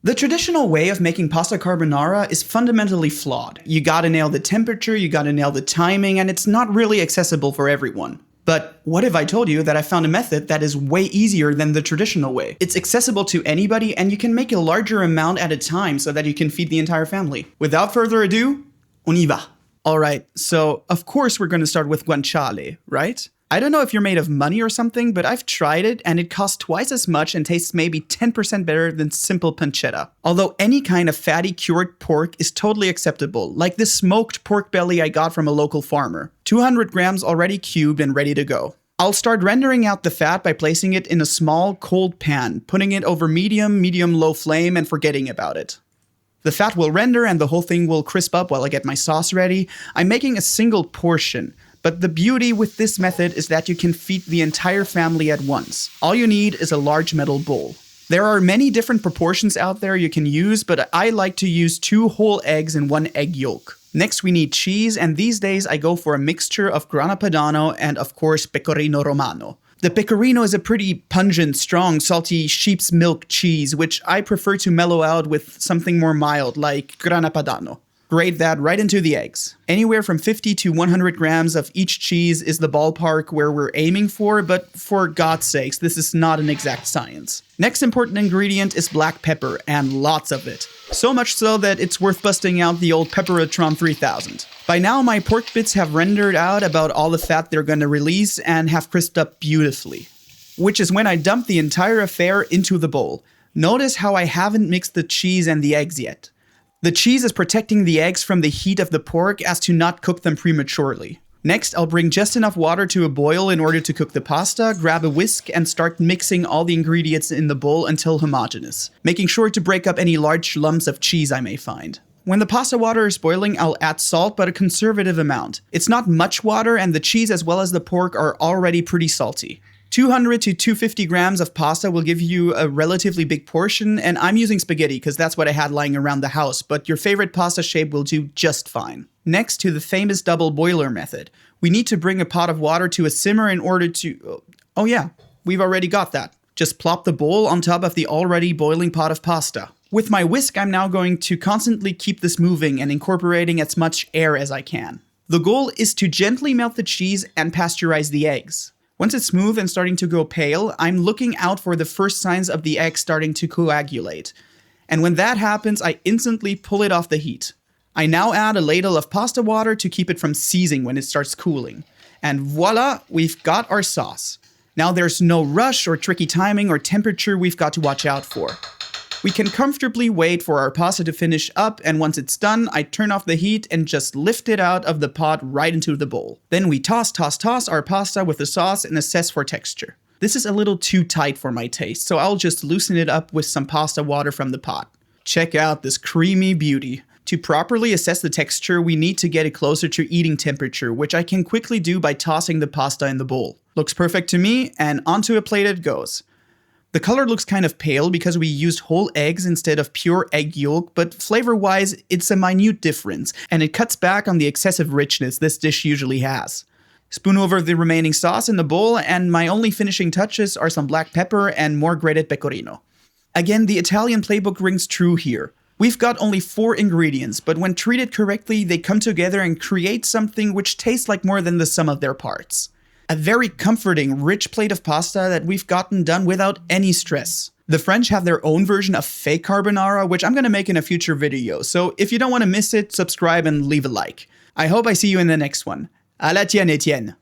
The traditional way of making pasta carbonara is fundamentally flawed. You gotta nail the temperature, you gotta nail the timing, and it's not really accessible for everyone. But what if I told you that I found a method that is way easier than the traditional way? It's accessible to anybody, and you can make a larger amount at a time so that you can feed the entire family. Without further ado, on y va. Alright, so of course we're gonna start with guanciale, right? I don't know if you're made of money or something, but I've tried it and it costs twice as much and tastes maybe 10% better than simple pancetta. Although any kind of fatty cured pork is totally acceptable, like this smoked pork belly I got from a local farmer. 200 grams already cubed and ready to go. I'll start rendering out the fat by placing it in a small, cold pan, putting it over medium-low flame and forgetting about it. The fat will render and the whole thing will crisp up while I get my sauce ready. I'm making a single portion. But the beauty with this method is that you can feed the entire family at once. All you need is a large metal bowl. There are many different proportions out there you can use, but I like to use 2 whole eggs and 1 egg yolk. Next we need cheese, and these days I go for a mixture of grana padano and of course pecorino romano. The pecorino is a pretty pungent, strong, salty sheep's milk cheese, which I prefer to mellow out with something more mild like grana padano. Grate that right into the eggs. Anywhere from 50 to 100 grams of each cheese is the ballpark where we're aiming for, but for God's sakes, this is not an exact science. Next important ingredient is black pepper, and lots of it. So much so that it's worth busting out the old Pepperatron 3000. By now, my pork bits have rendered out about all the fat they're gonna release and have crisped up beautifully. Which is when I dump the entire affair into the bowl. Notice how I haven't mixed the cheese and the eggs yet. The cheese is protecting the eggs from the heat of the pork as to not cook them prematurely. Next, I'll bring just enough water to a boil in order to cook the pasta, grab a whisk, and start mixing all the ingredients in the bowl until homogeneous, making sure to break up any large lumps of cheese I may find. When the pasta water is boiling, I'll add salt, but a conservative amount. It's not much water, and the cheese as well as the pork are already pretty salty. 200 to 250 grams of pasta will give you a relatively big portion, and I'm using spaghetti because that's what I had lying around the house, but your favorite pasta shape will do just fine. Next to the famous double boiler method. We need to bring a pot of water to a simmer in order to... Oh yeah, we've already got that. Just plop the bowl on top of the already boiling pot of pasta. With my whisk, I'm now going to constantly keep this moving and incorporating as much air as I can. The goal is to gently melt the cheese and pasteurize the eggs. Once it's smooth and starting to go pale, I'm looking out for the first signs of the egg starting to coagulate. And when that happens, I instantly pull it off the heat. I now add a ladle of pasta water to keep it from seizing when it starts cooling. And voila, we've got our sauce. Now there's no rush or tricky timing or temperature we've got to watch out for. We can comfortably wait for our pasta to finish up, and once it's done, I turn off the heat and just lift it out of the pot right into the bowl. Then we toss our pasta with the sauce and assess for texture. This is a little too tight for my taste, so I'll just loosen it up with some pasta water from the pot. Check out this creamy beauty. To properly assess the texture, we need to get it closer to eating temperature, which I can quickly do by tossing the pasta in the bowl. Looks perfect to me, and onto a plate it goes. The color looks kind of pale because we used whole eggs instead of pure egg yolk, but flavor-wise, it's a minute difference, and it cuts back on the excessive richness this dish usually has. Spoon over the remaining sauce in the bowl, and my only finishing touches are some black pepper and more grated pecorino. Again, the Italian playbook rings true here. We've got only 4 ingredients, but when treated correctly, they come together and create something which tastes like more than the sum of their parts. A very comforting, rich plate of pasta that we've gotten done without any stress. The French have their own version of fake carbonara, which I'm gonna make in a future video, so if you don't want to miss it, subscribe and leave a like. I hope I see you in the next one. À la tienne, Etienne.